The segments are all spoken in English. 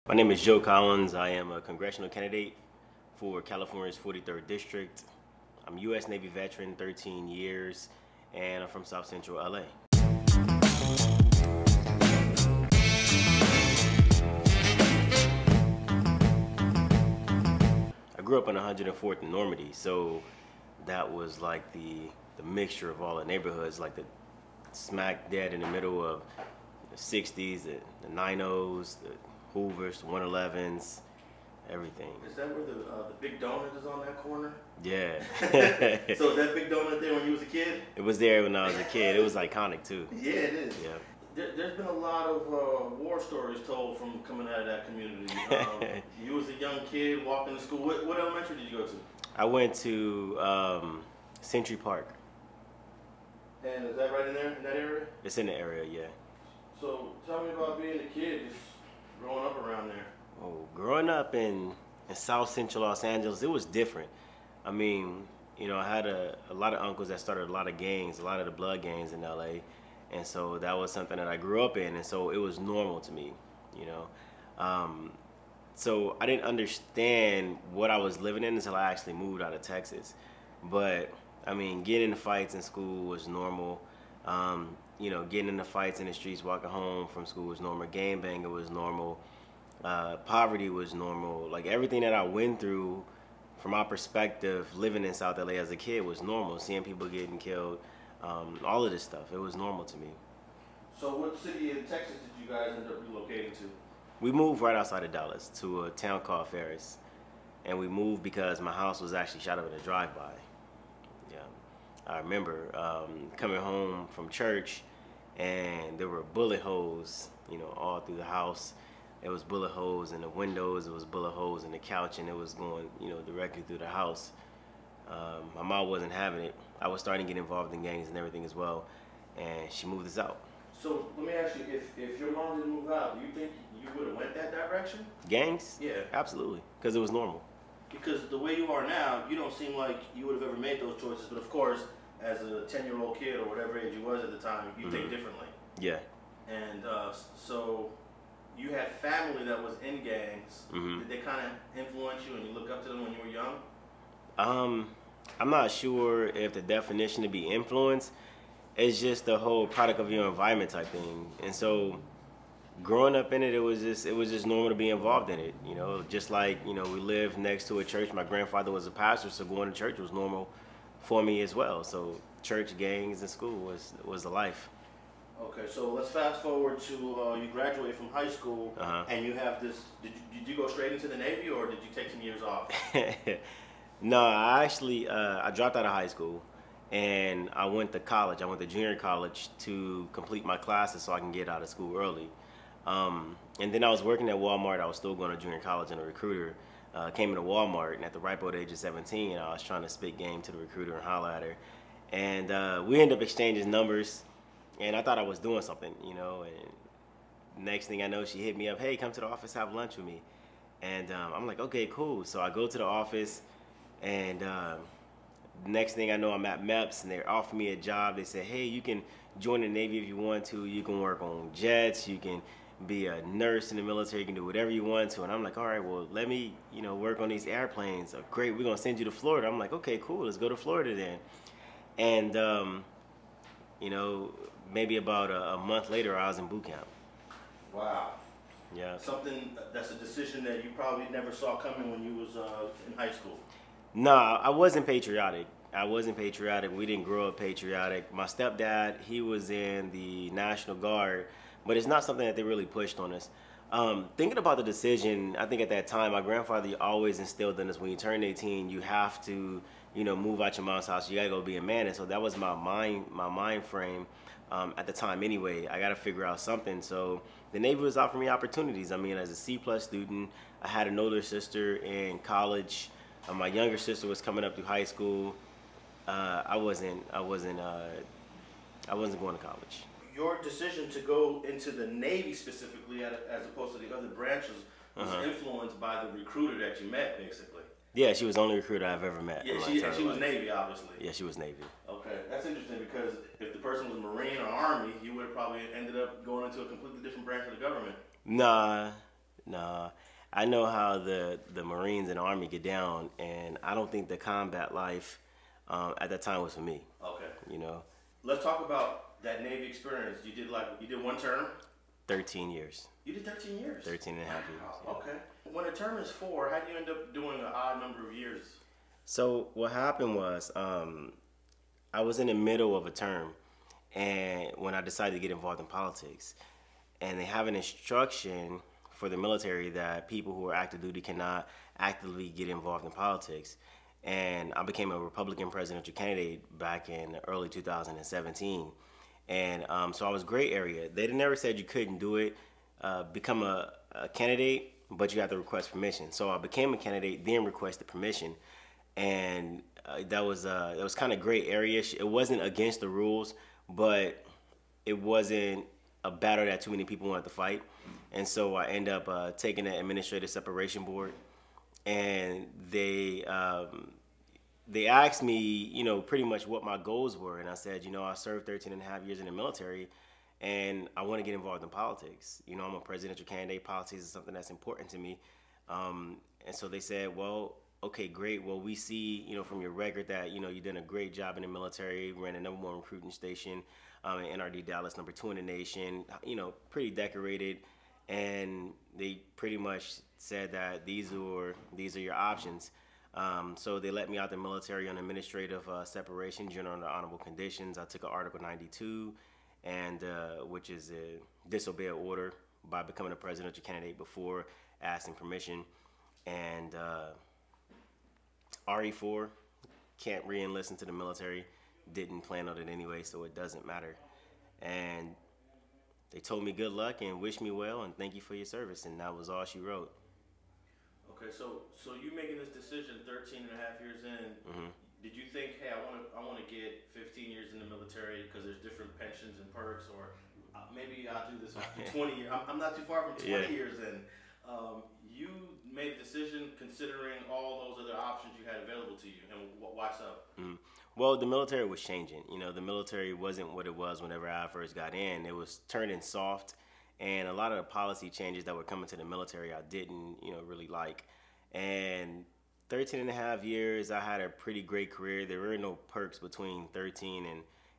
My name is Joe Collins. I am a congressional candidate for California's 43rd District. I'm a U.S. Navy veteran, 13 years, and I'm from South Central LA. I grew up on 104th and Normandy, so that was like the mixture of all the neighborhoods, like the smack dead in the middle of the 60s, the 90s, the Hoovers, the 111s, everything. Is that where the big donut is on that corner? Yeah. So is that big donut there when you was a kid? It was there when I was a kid. It was iconic too. Yeah, it is. Yeah. There's been a lot of war stories told from coming out of that community. You was a young kid walking to school. What elementary did you go to? I went to Century Park. And is that right in there, in that area? It's in the area, yeah. So tell me about being a kid, just growing up around there. Oh, growing up in South Central Los Angeles, it was different. I mean, you know, I had a lot of uncles that started a lot of gangs, a lot of the blood gangs in LA. And so that was something that I grew up in, and so it was normal to me, you know. So I didn't understand what I was living in until I actually moved out of Texas. But, I mean, getting into fights in school was normal. You know, getting into fights in the streets, walking home from school was normal. Gangbanging was normal. Poverty was normal. Like, everything that I went through, from my perspective, living in South LA as a kid was normal. Seeing people getting killed, all of this stuff, it was normal to me. So what city in Texas did you guys end up relocating to? We moved right outside of Dallas to a town called Ferris. And we moved because my house was actually shot up in a drive-by. Yeah. I remember coming home from church, and there were bullet holes, you know, all through the house. There was bullet holes in the windows, there was bullet holes in the couch, and it was going, you know, directly through the house. My mom wasn't having it. I was starting to get involved in gangs and everything as well, and she moved us out. So let me ask you, if your mom didn't move out, do you think you would have went that direction? Gangs? Yeah. Absolutely, because it was normal. Because the way you are now, you don't seem like you would have ever made those choices, but of course, as a 10-year-old kid or whatever age you was at the time, you think differently. Yeah. And so you had family that was in gangs. Did they kind of influence you and you look up to them when you were young? I'm not sure if the definition to be influence is just the whole product of your environment type thing. And so growing up in it, it was just normal to be involved in it. You know, just like, you know, we lived next to a church. My grandfather was a pastor, so going to church was normal for me as well. So church, gangs, and school was the life. Okay, so let's fast forward to you graduate from high school, and you have this. Did you go straight into the Navy, or did you take some years off? No, I actually I dropped out of high school, and I went to college. I went to junior college to complete my classes so I can get out of school early. And then I was working at Walmart. I was still going to junior college, and a recruiter came into Walmart, and at the ripe old age of 17, I was trying to spit game to the recruiter and holler at her. And we ended up exchanging numbers, and I thought I was doing something, you know, and next thing I know, she hit me up, hey, come to the office, have lunch with me. And I'm like, okay, cool. So I go to the office, and next thing I know, I'm at MEPS, and they're offering me a job. They said, hey, you can join the Navy if you want to. You can work on jets. You can be a nurse in the military. You can do whatever you want to. And I'm like, all right, well, let me, you know, work on these airplanes. Oh, great, we're going to send you to Florida. I'm like, okay, cool, let's go to Florida then. And, you know, maybe about a month later, I was in boot camp. Wow. Yeah. Something that's a decision that you probably never saw coming when you was in high school. No, I wasn't patriotic. I wasn't patriotic. We didn't grow up patriotic. My stepdad, he was in the National Guard, but it's not something that they really pushed on us. Thinking about the decision, I think at that time, my grandfather always instilled in us, when you turn 18, you have to, you know, move out your mom's house. You gotta go be a man. And so that was my mind frame at the time anyway. I gotta figure out something. So the Navy was offering me opportunities. I mean, as a C+ student, I had an older sister in college. My younger sister was coming up through high school. I wasn't going to college. Your decision to go into the Navy specifically, as opposed to the other branches, was influenced by the recruiter that you met, basically. Yeah, she was the only recruiter I've ever met. Yeah, she was Navy, obviously. Yeah, she was Navy. Okay, that's interesting, because if the person was Marine or Army, you would have probably ended up going into a completely different branch of the government. Nah, Nah, I know how the Marines and Army get down, and I don't think the combat life at that time was for me. Okay. You know. Let's talk about that Navy experience. You did one term? 13 years. You did 13 years? 13 and a half years. Yeah. Okay. When a term is 4, how do you end up doing an odd number of years? So what happened was I was in the middle of a term, and when I decided to get involved in politics, and they have an instruction for the military that people who are active duty cannot actively get involved in politics. And I became a Republican presidential candidate back in early 2017. And so I was gray area. They never said you couldn't do it, become a candidate, but you have to request permission. So I became a candidate, then requested permission. And that was kind of gray area. It wasn't against the rules, but it wasn't a battle that too many people wanted to fight. And so I ended up taking the administrative separation board, and they asked me, you know, pretty much what my goals were. And I said, you know, I served 13 and a half years in the military, and I want to get involved in politics. You know, I'm a presidential candidate. Politics is something that's important to me. And so they said, well, okay, great. Well, we see, you know, from your record that, you know, you've done a great job in the military, ran the #1 recruiting station in NRD Dallas, #2 in the nation, you know, pretty decorated. And they pretty much said that these are your options. So they let me out the military on administrative separation, general under honorable conditions. I took an Article 92, and which is disobey an order by becoming a presidential candidate before asking permission. And RE4, can't re-enlist into the military. Didn't plan on it anyway, so it doesn't matter. And they told me good luck and wished me well and thank you for your service, and that was all she wrote. Okay, so you making this decision 13 and a half years in, did you think, hey, I want to get 15 years in the military because there's different pensions and perks, or maybe I'll do this after 20 years. I'm not too far from 20 years in. You made a decision considering all those other options you had available to you, and why so? Well, the military was changing. You know, the military wasn't what it was whenever I first got in. It was turning soft, and a lot of the policy changes that were coming to the military I didn't, you know, really like. And 13 and a half years, I had a pretty great career. There were no perks between 13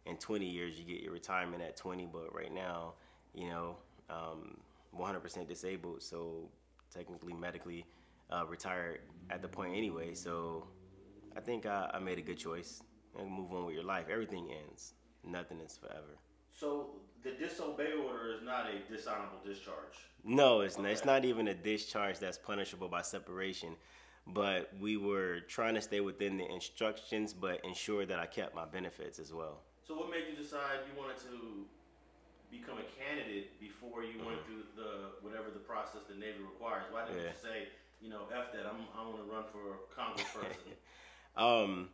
and 20 years. You get your retirement at 20, but right now, you know, 100% disabled, so technically medically retired at the point anyway. So I think I made a good choice. And move on with your life. Everything ends. Nothing is forever. So the disobey order is not a dishonorable discharge? No, it's not. It's not even a discharge that's punishable by separation. But we were trying to stay within the instructions, but ensure that I kept my benefits as well. So what made you decide you wanted to become a candidate before you went through whatever the process the Navy requires? Why didn't you say, you know, F that, I want to run for congressperson?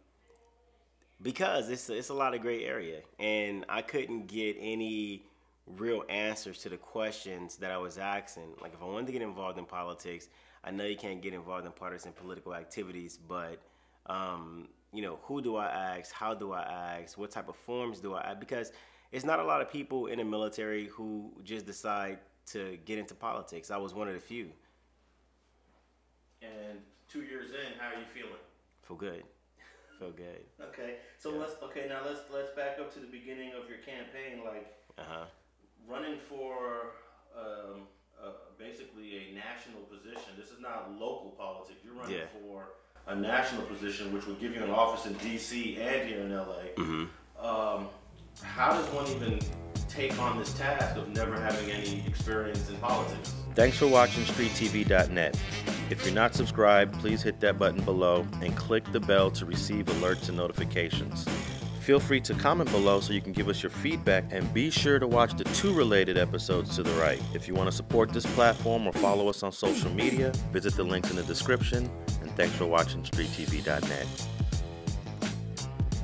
Because it's a lot of gray area, and I couldn't get any real answers to the questions that I was asking. Like, if I wanted to get involved in politics, I know you can't get involved in partisan political activities, but you know, who do I ask? How do I ask? What type of forms do I ask? Because it's not a lot of people in the military who just decide to get into politics. I was one of the few. And 2 years in, how are you feeling? Feel good. Feel good. Okay, so let's back up to the beginning of your campaign, like running for basically a national position. This is not local politics. You're running for a national position, which would give you an office in D.C. and here in L.A. How does one even take on this task of never having any experience in politics? Thanks for watching StreetTV.net. If you're not subscribed, please hit that button below and click the bell to receive alerts and notifications. Feel free to comment below so you can give us your feedback, and be sure to watch the 2 related episodes to the right. If you want to support this platform or follow us on social media, visit the links in the description, and thanks for watching StreetTV.net.